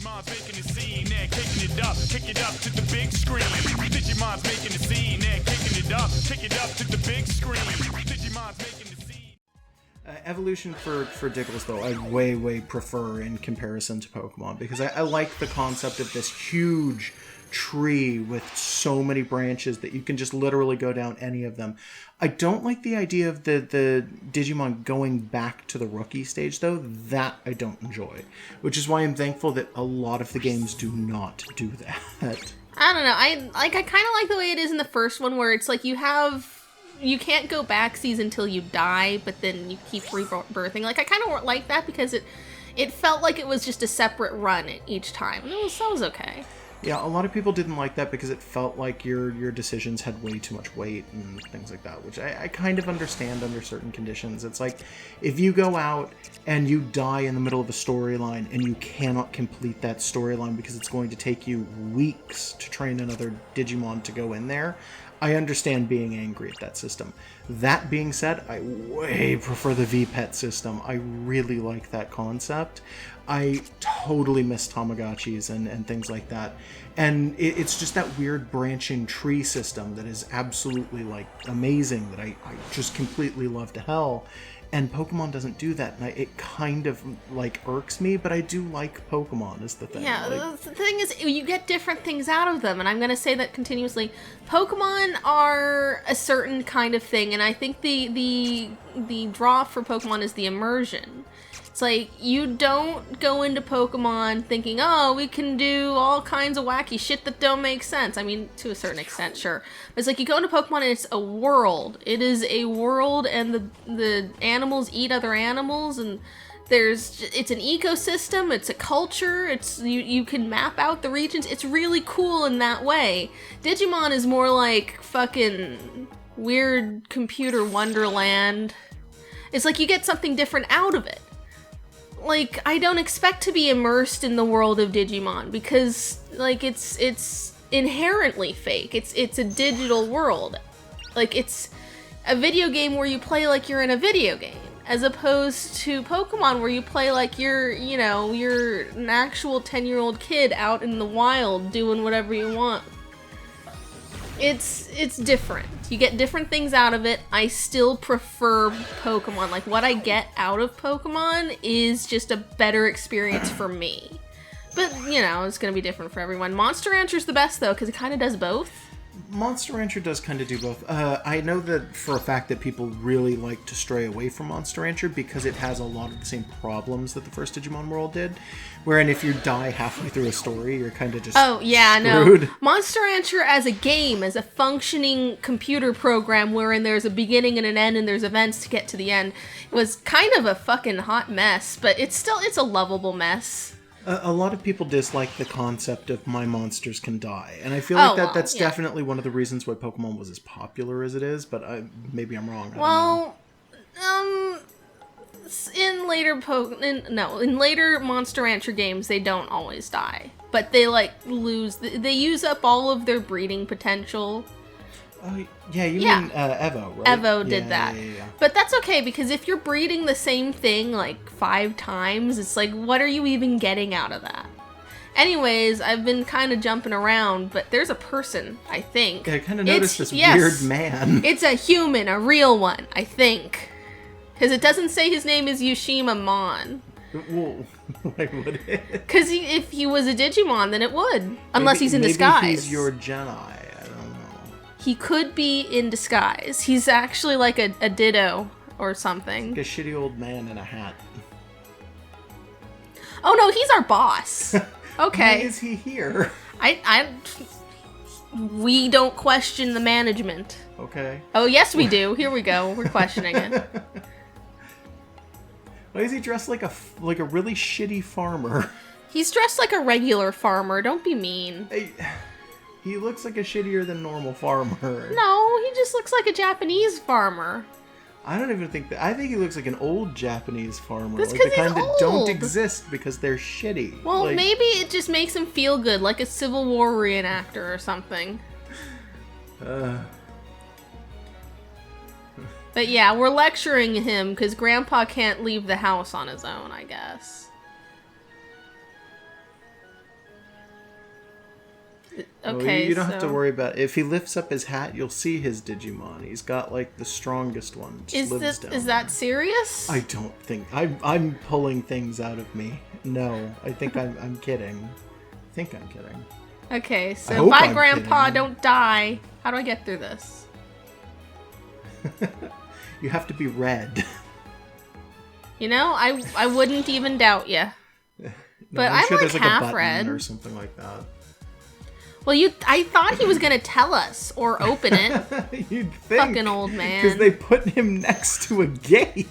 Digimon's making a scene, they're kicking it up to the big screen. Digimon's making a scene, they're kicking it up to the big screen. Digimon's making the scene. Evolution for Diglett, though, I way prefer in comparison to Pokemon, because I like the concept of this huge tree with so many branches that you can just literally go down any of them. I don't like the idea of the Digimon going back to the rookie stage, though. That I don't enjoy, which is why I'm thankful that a lot of the games do not do that. I don't know. I kind of like the way it is in the first one, where it's like you can't go backsies until you die, but then you keep rebirthing. Like, I kind of like that because it felt like it was just a separate run each time. That was okay. Yeah, a lot of people didn't like that because it felt like your decisions had way too much weight and things like that, which I kind of understand under certain conditions. It's like, if you go out and you die in the middle of a storyline and you cannot complete that storyline because it's going to take you weeks to train another Digimon to go in there, I understand being angry at that system. That being said, I way prefer the VPET system. I really like that concept. I totally miss Tamagotchis and things like that. And it's just that weird branching tree system that is absolutely, like, amazing, that I just completely love to hell. And Pokemon doesn't do that, and it kind of, like, irks me, but I do like Pokemon, is the thing. Yeah, like, the thing is, you get different things out of them, and I'm going to say that continuously. Pokemon are a certain kind of thing, and I think the draw for Pokemon is the immersion. It's like, you don't go into Pokemon thinking, oh, we can do all kinds of wacky shit that don't make sense. I mean, to a certain extent, sure. But it's like, you go into Pokemon and it's a world. It is a world, and the animals eat other animals, and it's an ecosystem, it's a culture, you can map out the regions. It's really cool in that way. Digimon is more like fucking weird computer wonderland. It's like you get something different out of it. Like, I don't expect to be immersed in the world of Digimon because, like, it's inherently fake. It's a digital world. Like, it's a video game where you play like you're in a video game, as opposed to Pokemon where you play like you're an actual 10-year-old kid out in the wild doing whatever you want. It's different. You get different things out of it. I still prefer Pokemon. Like, what I get out of Pokemon is just a better experience for me. But, it's going to be different for everyone. Monster Rancher's the best, though, because it kind of does both. Monster Rancher does kind of do both. I know that for a fact that people really like to stray away from Monster Rancher because it has a lot of the same problems that the first Digimon world did. Wherein if you die halfway through a story, you're kind of just screwed. No. Monster Rancher as a game, as a functioning computer program wherein there's a beginning and an end and there's events to get to the end, was kind of a fucking hot mess, but it's a lovable mess. A lot of people dislike the concept of my monsters can die, and I feel like that's definitely one of the reasons why Pokemon was as popular as it is, but maybe I'm wrong. In later Monster Rancher games, they don't always die, but they they use up all of their breeding potential. Oh, yeah, you mean Evo, right? Evo did that. Yeah. But that's okay, because if you're breeding the same thing, like, 5 times, it's like, what are you even getting out of that? Anyways, I've been kind of jumping around, but there's a person, I think. Yeah, I kind of noticed this weird man. It's a human, a real one, I think. Because it doesn't say his name is Yushima Mon. Well, why would it? Because if he was a Digimon, then it would. Unless he's in disguise. Maybe he's your Jedi. He could be in disguise. He's actually like a Ditto or something. Like a shitty old man in a hat. Oh no, he's our boss. Okay. Why is he here? We don't question the management. Okay. Oh yes we do. Here we go. We're questioning it. Why is he dressed like a really shitty farmer? He's dressed like a regular farmer. Don't be mean. He looks like a shittier than normal farmer. No, he just looks like a Japanese farmer. I don't even think that. I think he looks like an old Japanese farmer. That's like the kind he's that old. don't exist because they're shitty. Well, maybe it just makes him feel good, like a Civil War reenactor or something. But yeah, we're lecturing him because Grandpa can't leave the house on his own, I guess. Okay, you don't have to so- worry about it. If he lifts up his hat, you'll see his Digimon. He's got like the strongest one. Just lives down Is there. that serious? I don't think I'm pulling things out of me. No, I think I'm kidding. I think I'm kidding. Okay, I so hope bye, I'm Grandpa. kidding. Don't die. How do I get through this? You have to be red. You know, I wouldn't even doubt you. No, But I'm sure like there's half a button red. or something like that. Well, I thought he was gonna tell us or open it. You'd think. Fucking old man. Because they put him next to a gate.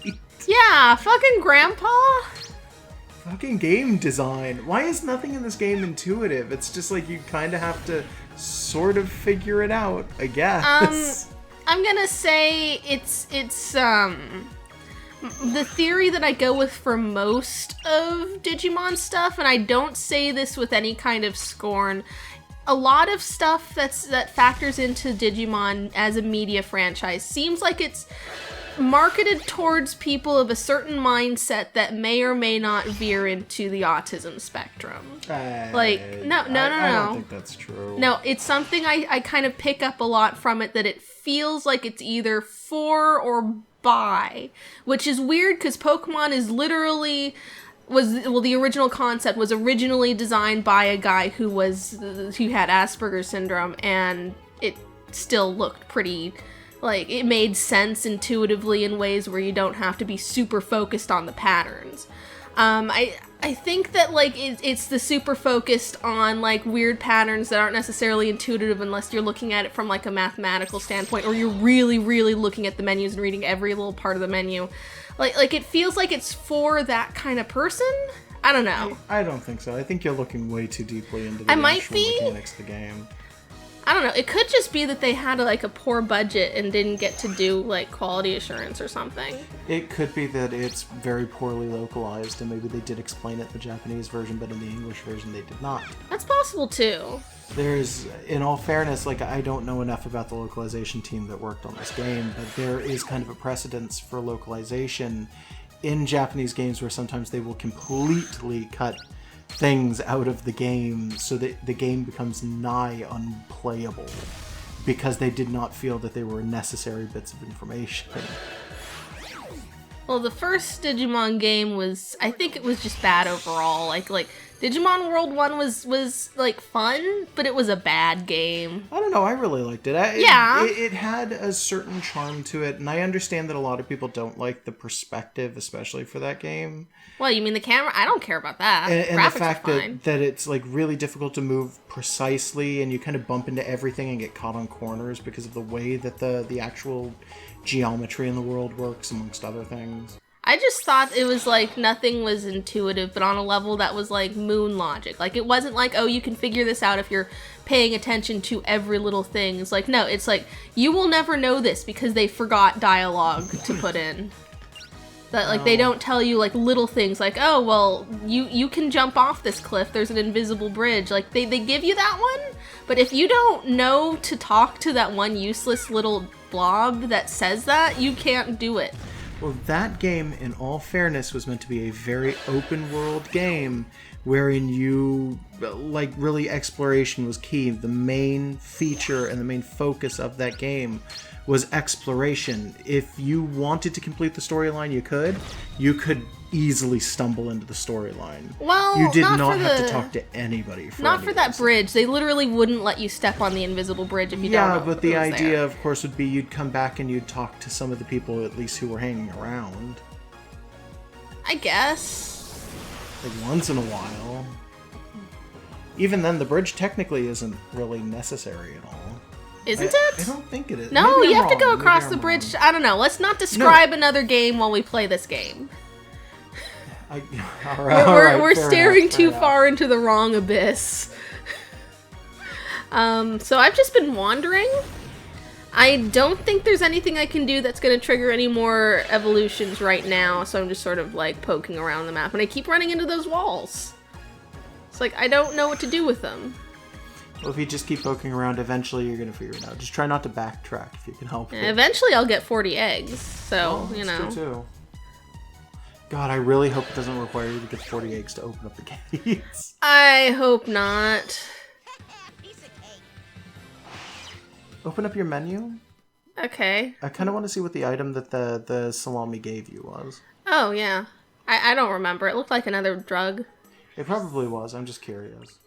Yeah, fucking Grandpa. Fucking game design. Why is nothing in this game intuitive? It's just like you kind of have to sort of figure it out, I guess. I'm gonna say it's the theory that I go with for most of Digimon stuff, and I don't say this with any kind of scorn. A lot of stuff that factors into Digimon as a media franchise seems like it's marketed towards people of a certain mindset that may or may not veer into the autism spectrum. No. I don't think that's true. No, it's something I kind of pick up a lot from it, that it feels like it's either for or by, which is weird because Pokemon is literally the original concept was originally designed by a guy who had Asperger's syndrome, and it still looked pretty, like, it made sense intuitively in ways where you don't have to be super focused on the patterns. I think that, like, it's the super focused on, like, weird patterns that aren't necessarily intuitive unless you're looking at it from, like, a mathematical standpoint, or you're really, really looking at the menus and reading every little part of the menu. Like it feels like it's for that kind of person? I don't know. I don't think so. I think you're looking way too deeply into the actual mechanics of the game. I don't know. It could just be that they had like a poor budget and didn't get to do like quality assurance or something. It could be that it's very poorly localized, and maybe they did explain it in the Japanese version, but in the English version they did not. That's possible too. There's, in all fairness, like, I don't know enough about the localization team that worked on this game, but there is kind of a precedence for localization in Japanese games where sometimes they will completely cut things out of the game so that the game becomes nigh unplayable because they did not feel that they were necessary bits of information. Well, the first Digimon game I think it was just bad overall. Like Digimon World 1 was like fun, but it was a bad game. I don't know, I really liked it. Yeah. It had a certain charm to it, and I understand that a lot of people don't like the perspective, especially for that game. Well, you mean the camera? I don't care about that. And Graphics the fact are fine. that it's like really difficult to move precisely, and you kind of bump into everything and get caught on corners because of the way that the actual geometry in the world works, amongst other things. I just thought it was like nothing was intuitive, but on a level that was like moon logic. Like it wasn't like, oh, you can figure this out if you're paying attention to every little thing. It's like, no, it's like, you will never know this because they forgot dialogue to put in. That like they don't tell you like little things like, oh, well, you can jump off this cliff, there's an invisible bridge. Like they give you that one, but if you don't know to talk to that one useless little blob that says that, you can't do it. Well, that game, in all fairness, was meant to be a very open world game wherein you, like, really exploration was key. The main feature and the main focus of that game was exploration. If you wanted to complete the storyline, you could easily stumble into the storyline. Well, you did not for have to talk to anybody. Not for that bridge. They literally wouldn't let you step on the invisible bridge if you don't know. Yeah, but the idea, there. of course, would be you'd come back and you'd talk to some of the people, at least, who were hanging around. I guess. Like, once in a while. Even then, the bridge technically isn't really necessary at all. Isn't it? I don't think it is. No, Maybe you I'm have to go wrong. across Maybe the I'm bridge. wrong. I don't know. Let's not describe another game while we play this game. All right, We're fair staring enough, too fair far into the wrong abyss. So I've just been wandering. I don't think there's anything I can do that's going to trigger any more evolutions right now, so I'm just sort of like poking around the map, and I keep running into those walls. It's like, I don't know what to do with them. Well, if you just keep poking around, eventually you're going to figure it out. Just try not to backtrack if you can help it. Eventually I'll get 40 eggs, so, Well, you that's know. true, too. God, I really hope it doesn't require you to get 40 eggs to open up the gates. I hope not. Open up your menu. Okay. I kind of want to see what the item that the salami gave you was. Oh, yeah. I don't remember. It looked like another drug. It probably was. I'm just curious.